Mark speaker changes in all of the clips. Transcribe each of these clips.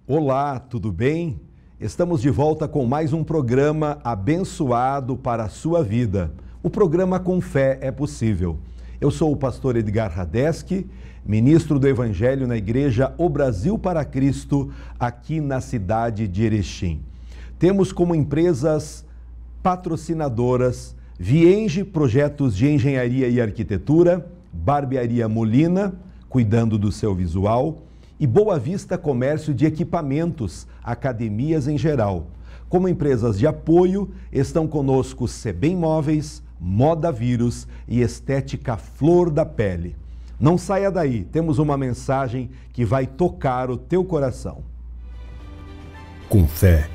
Speaker 1: Olá, tudo bem? Estamos de volta com mais um programa abençoado para a sua vida. O programa Com Fé é Possível. Eu sou o pastor Edgar Radeski, ministro do Evangelho na Igreja O Brasil para Cristo, aqui na cidade de Erechim. Temos como empresas patrocinadoras Vienge Projetos de Engenharia e Arquitetura, Barbearia Molina, cuidando do seu visual, e Boa Vista Comércio de Equipamentos, academias em geral. Como empresas de apoio, estão conosco Sebem Móveis, Moda Vírus e Estética Flor da Pele. Não saia daí, temos uma mensagem que vai tocar o teu coração.
Speaker 2: Com fé,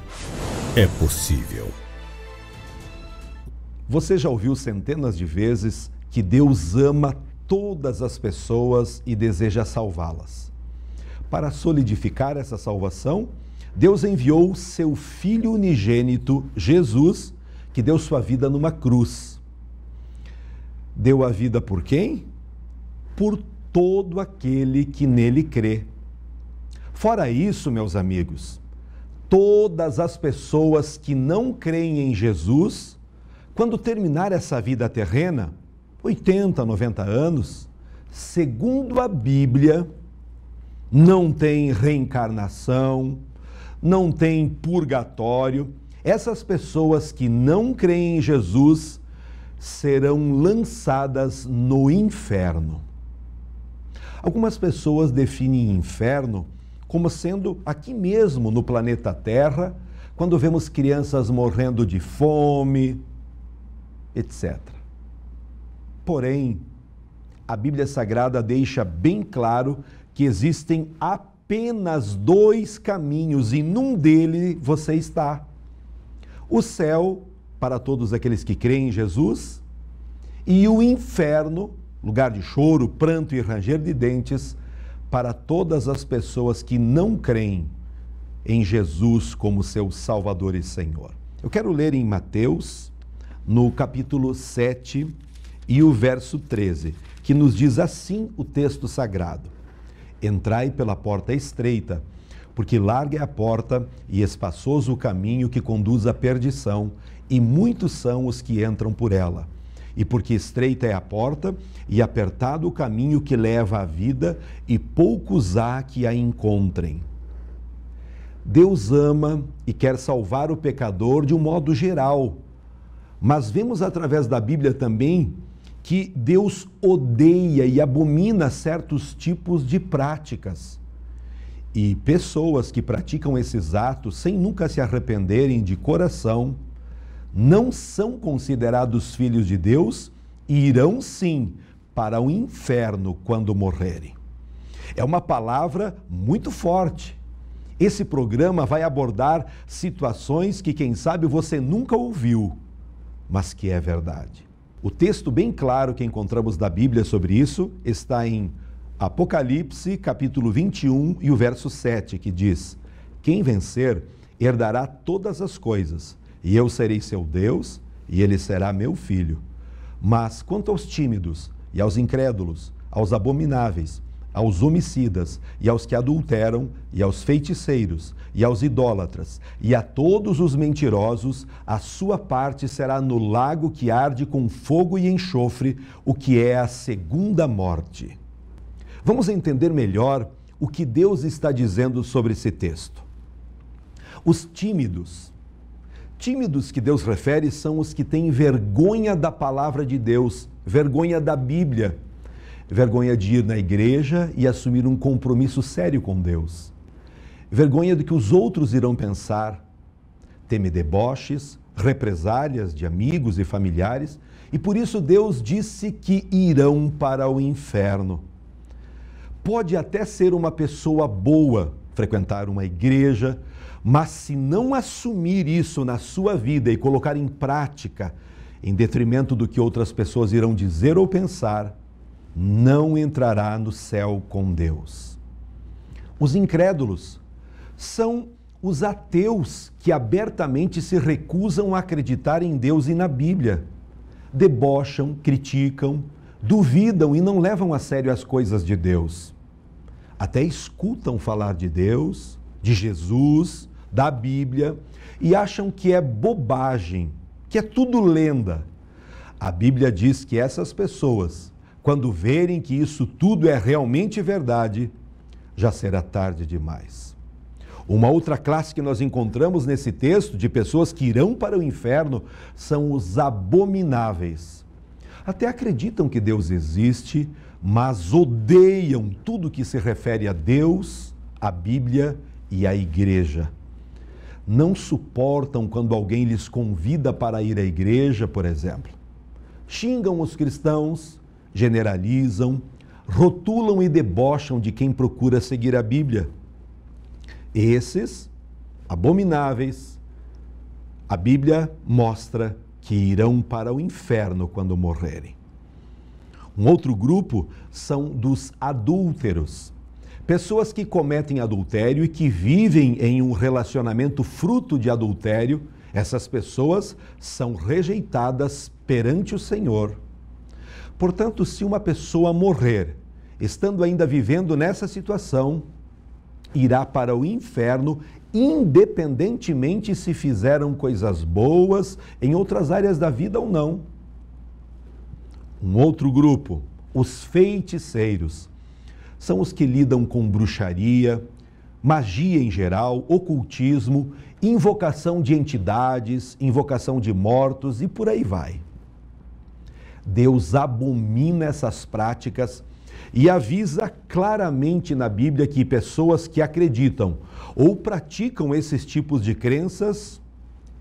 Speaker 2: é possível.
Speaker 1: Você já ouviu centenas de vezes que Deus ama todas as pessoas e deseja salvá-las. Para solidificar essa salvação, Deus enviou seu Filho unigênito, Jesus, que deu sua vida numa cruz. Deu a vida por quem? Por todo aquele que nele crê. Fora isso, meus amigos, todas as pessoas que não creem em Jesus, quando terminar essa vida terrena, 80, 90 anos, segundo a Bíblia, não tem reencarnação, não tem purgatório. Essas pessoas que não creem em Jesus serão lançadas no inferno. Algumas pessoas definem inferno como sendo aqui mesmo no planeta Terra, quando vemos crianças morrendo de fome, etc. Porém, a Bíblia Sagrada deixa bem claro que existem apenas dois caminhos e num deles você está. O céu, para todos aqueles que creem em Jesus, e o inferno, lugar de choro, pranto e ranger de dentes, para todas as pessoas que não creem em Jesus como seu Salvador e Senhor. Eu quero ler em Mateus, no capítulo 7 e o verso 13, que nos diz assim o texto sagrado: Entrai pela porta estreita, porque larga é a porta e espaçoso o caminho que conduz à perdição, e muitos são os que entram por ela. E porque estreita é a porta e apertado o caminho que leva à vida, e poucos há que a encontrem. Deus ama e quer salvar o pecador de um modo geral, mas vemos através da Bíblia também que Deus odeia e abomina certos tipos de práticas. E pessoas que praticam esses atos sem nunca se arrependerem de coração, não são considerados filhos de Deus e irão sim para o inferno quando morrerem. É uma palavra muito forte. Esse programa vai abordar situações que, quem sabe, você nunca ouviu, mas que é verdade. O texto bem claro que encontramos da Bíblia sobre isso está em Apocalipse, capítulo 21 e o verso 7, que diz: Quem vencer herdará todas as coisas, e eu serei seu Deus, e ele será meu filho. Mas quanto aos tímidos e aos incrédulos, aos abomináveis, aos homicidas e aos que adulteram, e aos feiticeiros, e aos idólatras, e a todos os mentirosos, a sua parte será no lago que arde com fogo e enxofre, o que é a segunda morte. Vamos entender melhor o que Deus está dizendo sobre esse texto. Os tímidos que Deus refere são os que têm vergonha da palavra de Deus, vergonha da Bíblia, vergonha de ir na igreja e assumir um compromisso sério com Deus. Vergonha do que os outros irão pensar. Teme deboches, represálias de amigos e familiares, e por isso Deus disse que irão para o inferno. Pode até ser uma pessoa boa, frequentar uma igreja, mas se não assumir isso na sua vida e colocar em prática, em detrimento do que outras pessoas irão dizer ou pensar, não entrará no céu com Deus. Os incrédulos são os ateus que abertamente se recusam a acreditar em Deus e na Bíblia. Debocham, criticam, duvidam e não levam a sério as coisas de Deus. Até escutam falar de Deus, de Jesus, da Bíblia, e acham que é bobagem, que é tudo lenda. A Bíblia diz que essas pessoas, quando verem que isso tudo é realmente verdade, já será tarde demais. Uma outra classe que nós encontramos nesse texto de pessoas que irão para o inferno são os abomináveis. Até acreditam que Deus existe, mas odeiam tudo que se refere a Deus, a Bíblia e a igreja. Não suportam quando alguém lhes convida para ir à igreja, por exemplo. Xingam os cristãos, generalizam, rotulam e debocham de quem procura seguir a Bíblia. Esses, abomináveis, a Bíblia mostra que irão para o inferno quando morrerem. Um outro grupo são dos adúlteros. Pessoas que cometem adultério e que vivem em um relacionamento fruto de adultério, essas pessoas são rejeitadas perante o Senhor. Portanto, se uma pessoa morrer, estando ainda vivendo nessa situação, irá para o inferno, independentemente se fizeram coisas boas em outras áreas da vida ou não. Um outro grupo, os feiticeiros, são os que lidam com bruxaria, magia em geral, ocultismo, invocação de entidades, invocação de mortos e por aí vai. Deus abomina essas práticas e avisa claramente na Bíblia que pessoas que acreditam ou praticam esses tipos de crenças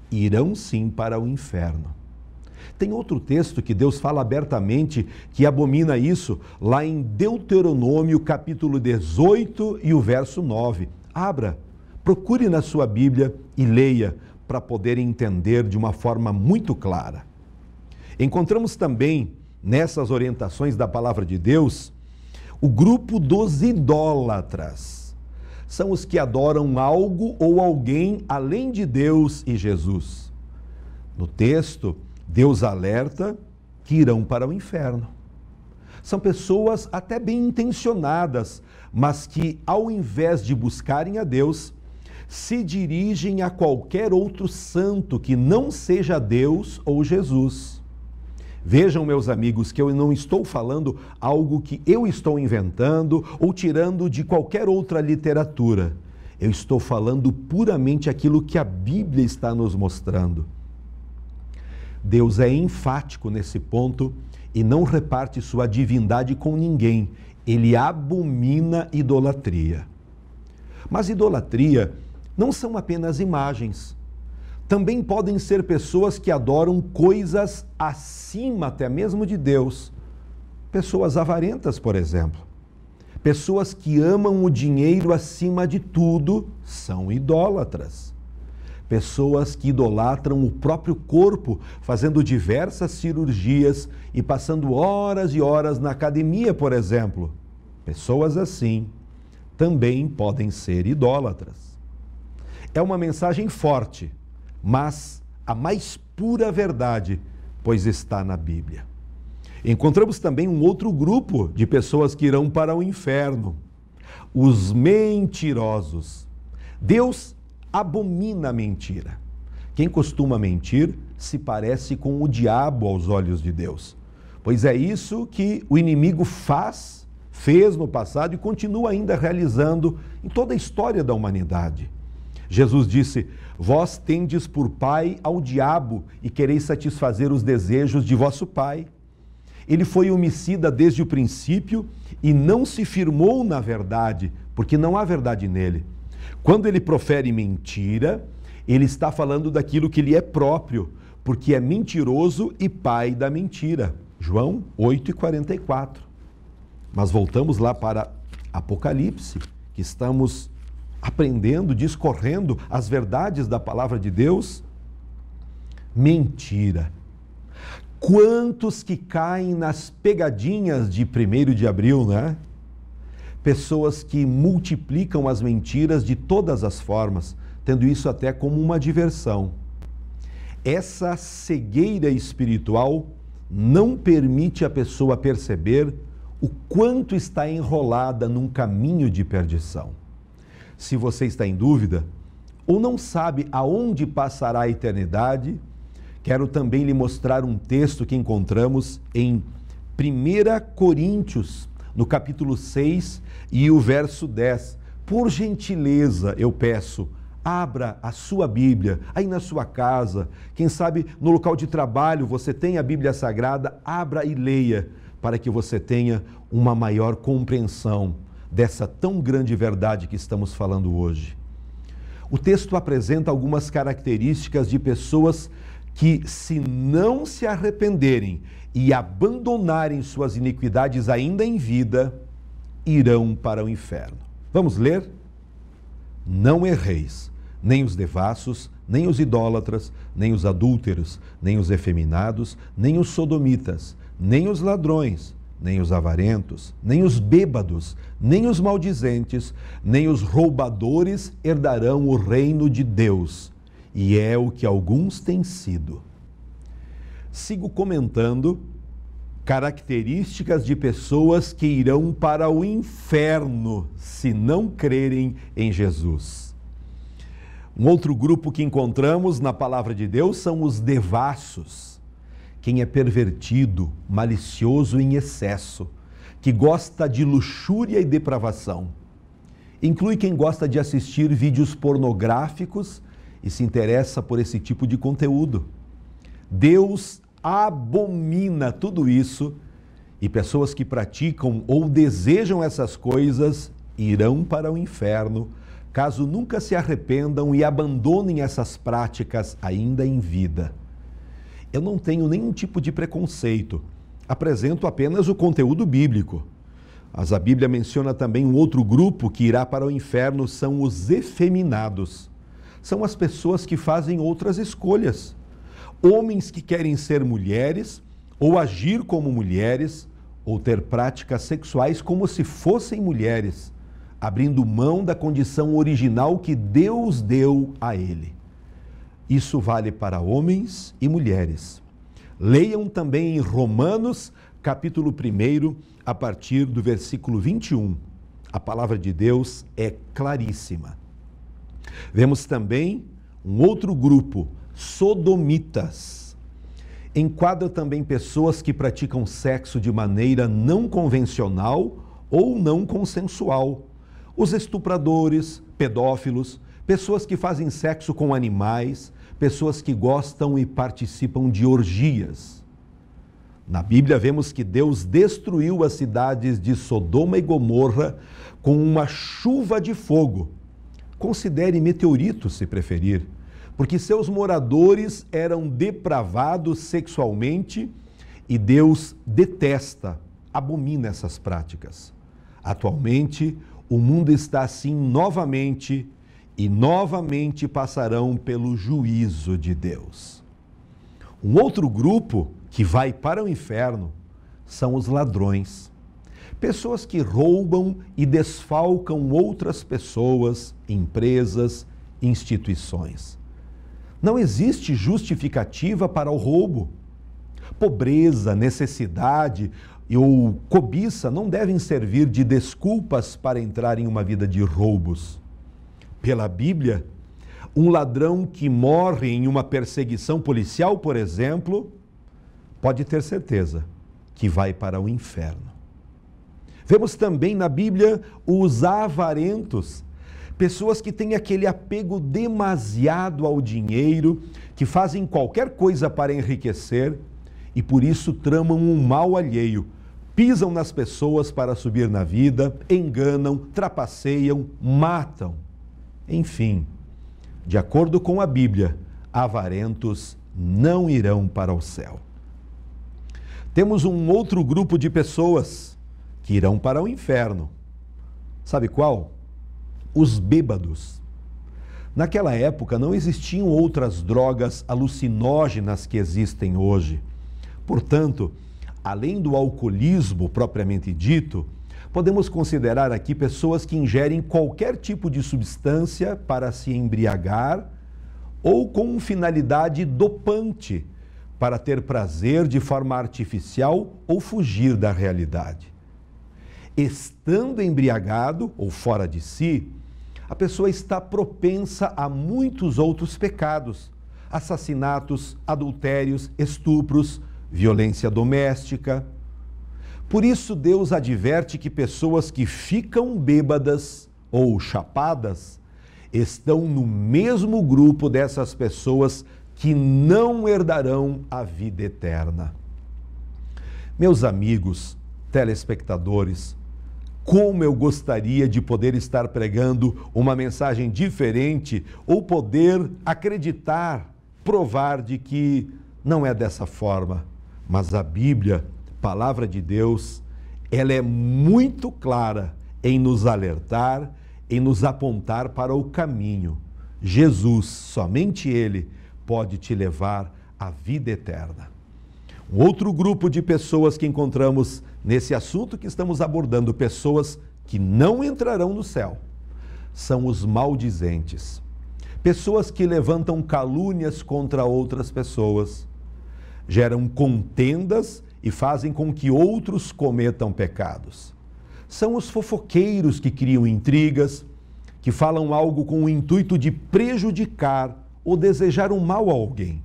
Speaker 1: irão sim para o inferno. Tem outro texto que Deus fala abertamente que abomina isso, lá em Deuteronômio, capítulo 18 e o verso 9. Abra, procure na sua Bíblia e leia para poder entender de uma forma muito clara. Encontramos também, nessas orientações da palavra de Deus, o grupo dos idólatras. São os que adoram algo ou alguém além de Deus e Jesus. No texto, Deus alerta que irão para o inferno. São pessoas até bem intencionadas, mas que, ao invés de buscarem a Deus, se dirigem a qualquer outro santo que não seja Deus ou Jesus. Vejam, meus amigos, que eu não estou falando algo que eu estou inventando ou tirando de qualquer outra literatura. Eu estou falando puramente aquilo que a Bíblia está nos mostrando. Deus é enfático nesse ponto e não reparte sua divindade com ninguém. Ele abomina idolatria. Mas idolatria não são apenas imagens. Também podem ser pessoas que adoram coisas acima até mesmo de Deus. Pessoas avarentas, por exemplo. Pessoas que amam o dinheiro acima de tudo são idólatras. Pessoas que idolatram o próprio corpo, fazendo diversas cirurgias e passando horas e horas na academia, por exemplo. Pessoas assim também podem ser idólatras. É uma mensagem forte, mas a mais pura verdade, pois está na Bíblia. Encontramos também um outro grupo de pessoas que irão para o inferno, os mentirosos. Deus abomina a mentira. Quem costuma mentir se parece com o diabo aos olhos de Deus, pois é isso que o inimigo fez no passado e continua ainda realizando em toda a história da humanidade. Jesus disse: vós tendes por pai ao diabo e quereis satisfazer os desejos de vosso pai. Ele foi homicida desde o princípio e não se firmou na verdade, porque não há verdade nele. Quando ele profere mentira, ele está falando daquilo que lhe é próprio, porque é mentiroso e pai da mentira. João 8:44. Mas voltamos lá para Apocalipse, que estamos aprendendo, discorrendo as verdades da palavra de Deus. Mentira. Quantos que caem nas pegadinhas de 1º de abril, né? Pessoas que multiplicam as mentiras de todas as formas, tendo isso até como uma diversão. Essa cegueira espiritual não permite a pessoa perceber o quanto está enrolada num caminho de perdição. se você está em dúvida ou não sabe aonde passará a eternidade, quero também lhe mostrar um texto que encontramos em 1 Coríntios, no capítulo 6 e o verso 10. Por gentileza, eu peço, abra a sua Bíblia, aí na sua casa, quem sabe no local de trabalho você tem a Bíblia Sagrada, abra e leia, para que você tenha uma maior compreensão dessa tão grande verdade que estamos falando hoje. O texto apresenta algumas características de pessoas que, se não se arrependerem e abandonarem suas iniquidades ainda em vida, irão para o inferno. Vamos ler? Não erreis, nem os devassos, nem os idólatras, nem os adúlteros, nem os efeminados, nem os sodomitas, nem os ladrões, nem os avarentos, nem os bêbados, nem os maldizentes, nem os roubadores herdarão o reino de Deus. E é o que alguns têm sido. Sigo comentando características de pessoas que irão para o inferno se não crerem em Jesus. Um outro grupo que encontramos na palavra de Deus são os devassos. Quem é pervertido, malicioso em excesso, que gosta de luxúria e depravação. Inclui quem gosta de assistir vídeos pornográficos e se interessa por esse tipo de conteúdo. Deus abomina tudo isso e pessoas que praticam ou desejam essas coisas irão para o inferno, caso nunca se arrependam e abandonem essas práticas ainda em vida. Eu não tenho nenhum tipo de preconceito, apresento apenas o conteúdo bíblico. Mas a Bíblia menciona também um outro grupo que irá para o inferno, são os efeminados. São as pessoas que fazem outras escolhas. Homens que querem ser mulheres, ou agir como mulheres, ou ter práticas sexuais como se fossem mulheres, abrindo mão da condição original que Deus deu a ele. Isso vale para homens e mulheres. Leiam também em Romanos, capítulo 1, a partir do versículo 21. A palavra de Deus é claríssima. Vemos também um outro grupo, sodomitas. Enquadra também pessoas que praticam sexo de maneira não convencional ou não consensual. Os estupradores, pedófilos, pessoas que fazem sexo com animais, pessoas que gostam e participam de orgias. Na Bíblia vemos que Deus destruiu as cidades de Sodoma e Gomorra com uma chuva de fogo. Considere meteoritos, se preferir, porque seus moradores eram depravados sexualmente e Deus detesta, abomina essas práticas. Atualmente, o mundo está assim novamente e novamente passarão pelo juízo de Deus. Um outro grupo que vai para o inferno são os ladrões. Pessoas que roubam e desfalcam outras pessoas, empresas, instituições. Não existe justificativa para o roubo. Pobreza, necessidade ou cobiça não devem servir de desculpas para entrar em uma vida de roubos. Pela Bíblia, um ladrão que morre em uma perseguição policial, por exemplo, pode ter certeza que vai para o inferno. Vemos também na Bíblia os avarentos, pessoas que têm aquele apego demasiado ao dinheiro, que fazem qualquer coisa para enriquecer e por isso tramam um mal alheio, pisam nas pessoas para subir na vida, enganam, trapaceiam, matam. Enfim, de acordo com a Bíblia, avarentos não irão para o céu. Temos um outro grupo de pessoas que irão para o inferno. Sabe qual? Os bêbados. Naquela época não existiam outras drogas alucinógenas que existem hoje. Portanto, além do alcoolismo propriamente dito, podemos considerar aqui pessoas que ingerem qualquer tipo de substância para se embriagar ou com finalidade dopante, para ter prazer de forma artificial ou fugir da realidade. Estando embriagado ou fora de si, a pessoa está propensa a muitos outros pecados: assassinatos, adultérios, estupros, violência doméstica. Por isso, Deus adverte que pessoas que ficam bêbadas ou chapadas estão no mesmo grupo dessas pessoas que não herdarão a vida eterna. Meus amigos, telespectadores, como eu gostaria de poder estar pregando uma mensagem diferente ou poder acreditar, provar de que não é dessa forma. Mas a Bíblia, palavra de Deus, ela é muito clara em nos alertar, em nos apontar para o caminho. Jesus, somente Ele, pode te levar à vida eterna. Um outro grupo de pessoas que encontramos nesse assunto que estamos abordando, pessoas que não entrarão no céu, são os maldizentes. Pessoas que levantam calúnias contra outras pessoas, geram contendas e fazem com que outros cometam pecados. São os fofoqueiros que criam intrigas, que falam algo com o intuito de prejudicar ou desejar um mal a alguém.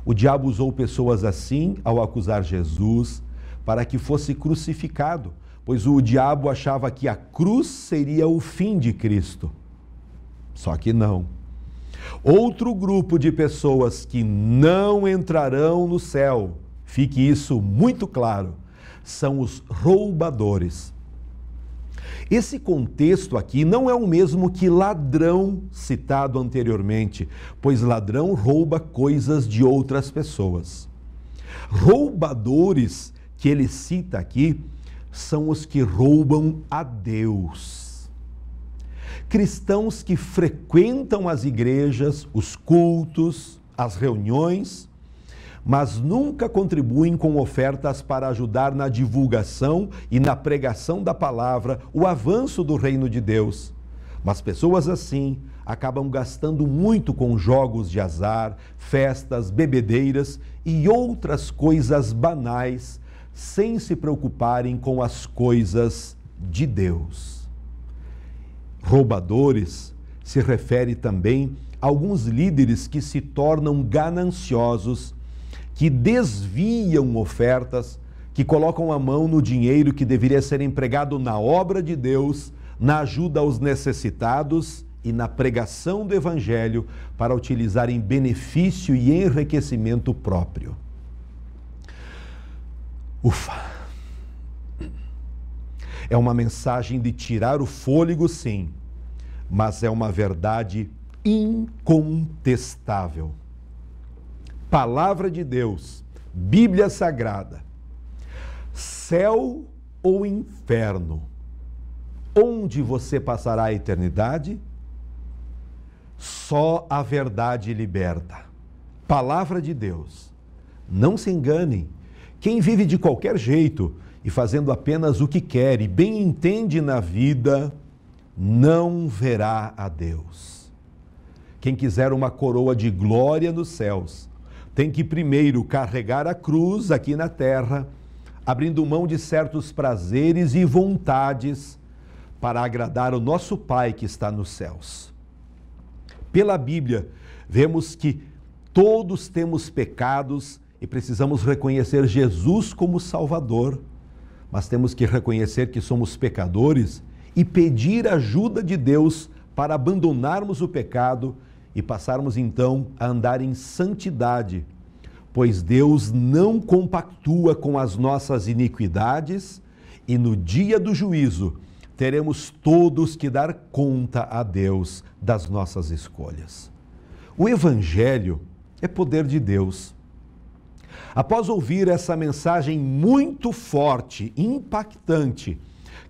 Speaker 1: O diabo usou pessoas assim ao acusar Jesus para que fosse crucificado, pois o diabo achava que a cruz seria o fim de Cristo. Só que não. Outro grupo de pessoas que não entrarão no céu, fique isso muito claro, são os roubadores. Esse contexto aqui não é o mesmo que ladrão citado anteriormente, pois ladrão rouba coisas de outras pessoas. Roubadores que ele cita aqui são os que roubam a Deus. Cristãos que frequentam as igrejas, os cultos, as reuniões, mas nunca contribuem com ofertas para ajudar na divulgação e na pregação da palavra, o avanço do reino de Deus. Mas pessoas assim acabam gastando muito com jogos de azar, festas, bebedeiras e outras coisas banais, sem se preocuparem com as coisas de Deus. Roubadores se refere também a alguns líderes que se tornam gananciosos, que desviam ofertas, que colocam a mão no dinheiro que deveria ser empregado na obra de Deus, na ajuda aos necessitados e na pregação do Evangelho para utilizar em benefício e enriquecimento próprio. Ufa! É uma mensagem de tirar o fôlego, sim, mas é uma verdade incontestável. Palavra de Deus, Bíblia Sagrada, céu ou inferno, onde você passará a eternidade? Só a verdade liberta. Palavra de Deus. Não se enganem, quem vive de qualquer jeito e fazendo apenas o que quer e bem entende na vida, não verá a Deus. Quem quiser uma coroa de glória nos céus, tem que primeiro carregar a cruz aqui na terra, abrindo mão de certos prazeres e vontades para agradar o nosso Pai que está nos céus. Pela Bíblia, vemos que todos temos pecados e precisamos reconhecer Jesus como Salvador, mas temos que reconhecer que somos pecadores e pedir ajuda de Deus para abandonarmos o pecado e passarmos então a andar em santidade, pois Deus não compactua com as nossas iniquidades e no dia do juízo teremos todos que dar conta a Deus das nossas escolhas. O Evangelho é poder de Deus. Após ouvir essa mensagem muito forte, impactante,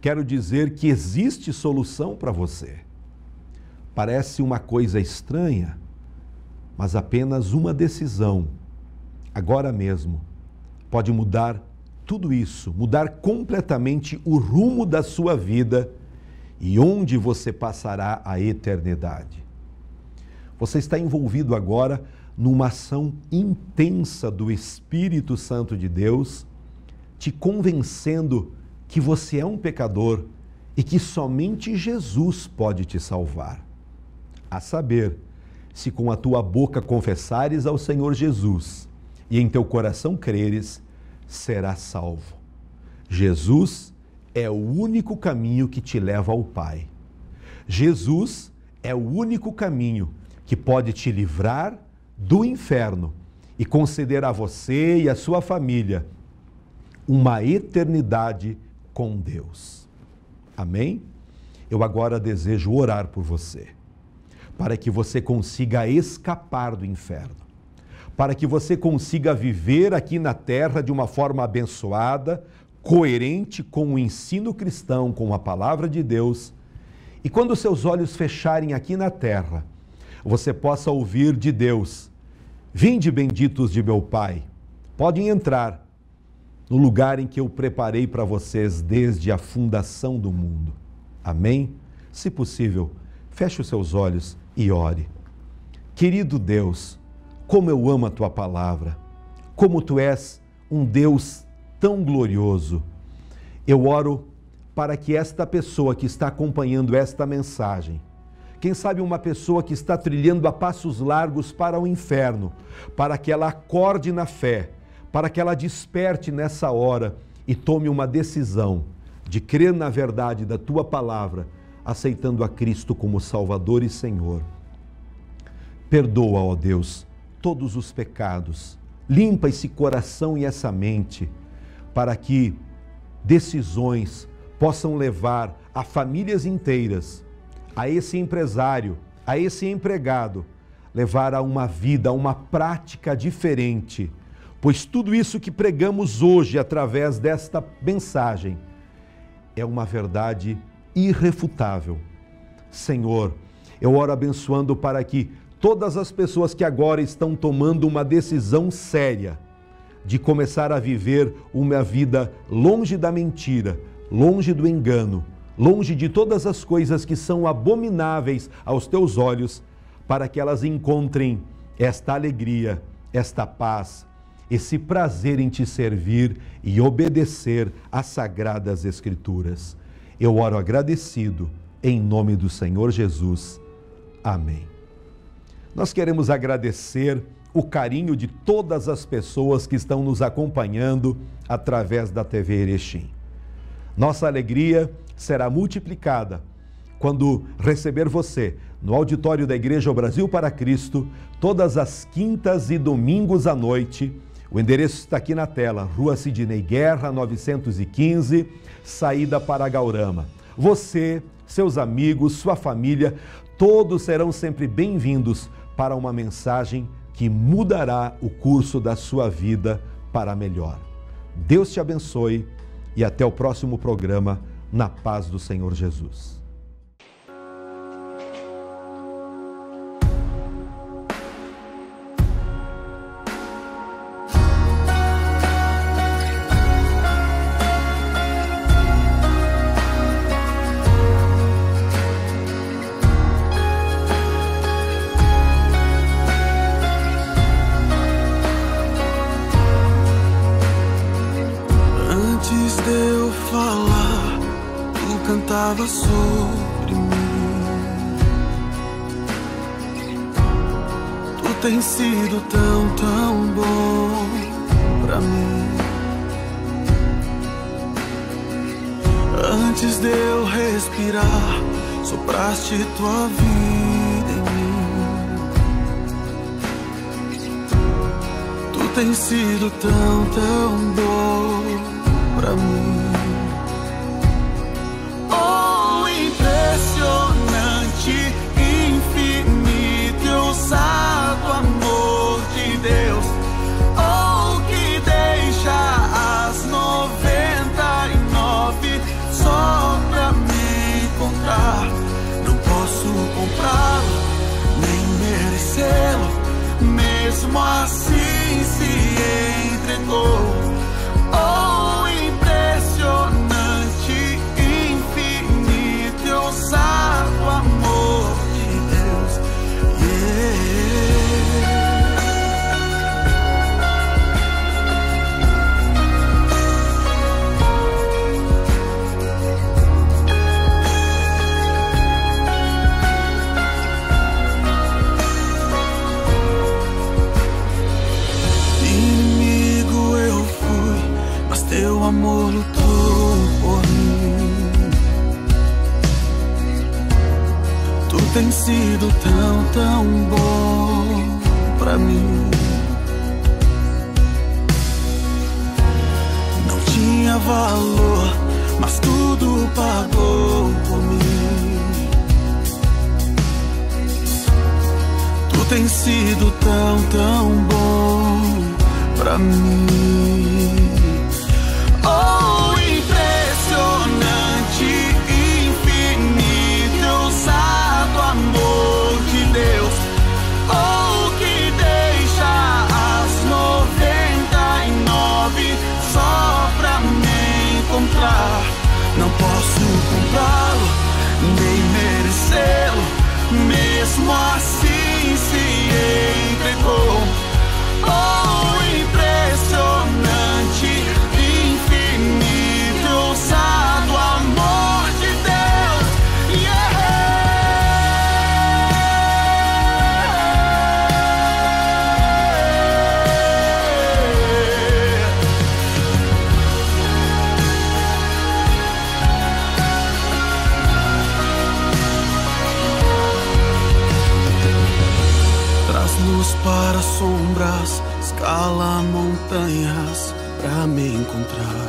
Speaker 1: quero dizer que existe solução para você. Parece uma coisa estranha, mas apenas uma decisão, agora mesmo, pode mudar tudo isso, mudar completamente o rumo da sua vida e onde você passará a eternidade. Você está envolvido agora numa ação intensa do Espírito Santo de Deus, te convencendo que você é um pecador e que somente Jesus pode te salvar. A saber, se com a tua boca confessares ao Senhor Jesus e em teu coração creres, serás salvo. Jesus é o único caminho que te leva ao Pai. Jesus é o único caminho que pode te livrar do inferno e conceder a você e a sua família uma eternidade com Deus. Amém? Eu agora desejo orar por você, para que você consiga escapar do inferno, para que você consiga viver aqui na terra de uma forma abençoada, coerente com o ensino cristão, com a palavra de Deus, e quando seus olhos fecharem aqui na terra, você possa ouvir de Deus: vinde benditos de meu Pai, podem entrar no lugar em que eu preparei para vocês desde a fundação do mundo. Amém? Se possível, feche os seus olhos e ore. Querido Deus, como eu amo a tua palavra, como tu és um Deus tão glorioso. Eu oro para que esta pessoa que está acompanhando esta mensagem, quem sabe uma pessoa que está trilhando a passos largos para o inferno, para que ela acorde na fé, para que ela desperte nessa hora e tome uma decisão de crer na verdade da tua palavra, aceitando a Cristo como Salvador e Senhor. Perdoa, ó Deus, todos os pecados, limpa esse coração e essa mente, para que decisões possam levar a famílias inteiras, a esse empresário, a esse empregado, levar a uma vida, a uma prática diferente, pois tudo isso que pregamos hoje através desta mensagem é uma verdade irrefutável. Senhor, eu oro abençoando para que todas as pessoas que agora estão tomando uma decisão séria de começar a viver uma vida longe da mentira, longe do engano, longe de todas as coisas que são abomináveis aos teus olhos, para que elas encontrem esta alegria, esta paz, esse prazer em te servir e obedecer às sagradas Escrituras. Eu oro agradecido, em nome do Senhor Jesus. Amém. Nós queremos agradecer o carinho de todas as pessoas que estão nos acompanhando através da TV Erechim. Nossa alegria será multiplicada quando receber você no auditório da Igreja Brasil para Cristo, todas as quintas e domingos à noite. O endereço está aqui na tela, Rua Sidney Guerra, 915, saída para Gaurama. Você, seus amigos, sua família, todos serão sempre bem-vindos para uma mensagem que mudará o curso da sua vida para melhor. Deus te abençoe e até o próximo programa, na paz do Senhor Jesus.
Speaker 3: Cantava sobre mim. Tu tens sido tão, tão bom pra mim. Antes de eu respirar, sopraste tua vida em mim. Tu tens sido tão, tão bom pra mim. Impressionante, infinito e ousado amor de Deus, oh, que deixa as 99 só pra me encontrar. Não posso comprá-lo, nem merecê-lo, mesmo assim se entregou. Oh, impressionante, ousado amor de Deus, sido tão bom pra mim. Não tinha valor, mas tudo pagou por mim. Tu tens sido tão bom pra mim. Oh, impressionante, infinito, ousado amor de Deus. Oh, que deixa as 99 só pra me encontrar. Não posso comprá-lo, nem merecê-lo, mesmo assim se entregou. Oh, impressionante, infinito, ousado amor de Deus. Traz luz para sombras, escala montanhas pra me encontrar.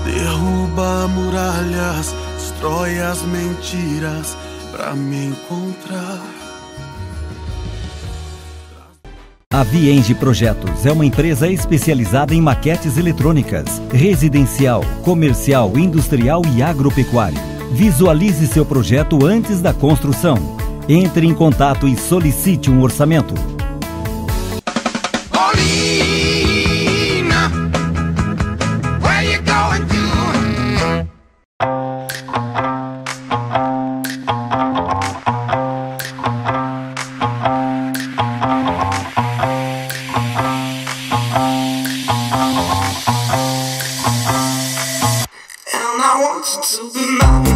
Speaker 3: Derruba muralhas, destrói as mentiras pra me encontrar.
Speaker 4: A Vienge Projetos é uma empresa especializada em maquetes eletrônicas, residencial, comercial, industrial e agropecuário. Visualize seu projeto antes da construção. Entre em contato e solicite um orçamento.
Speaker 3: Paulina, where you going to? And I want you to be mine.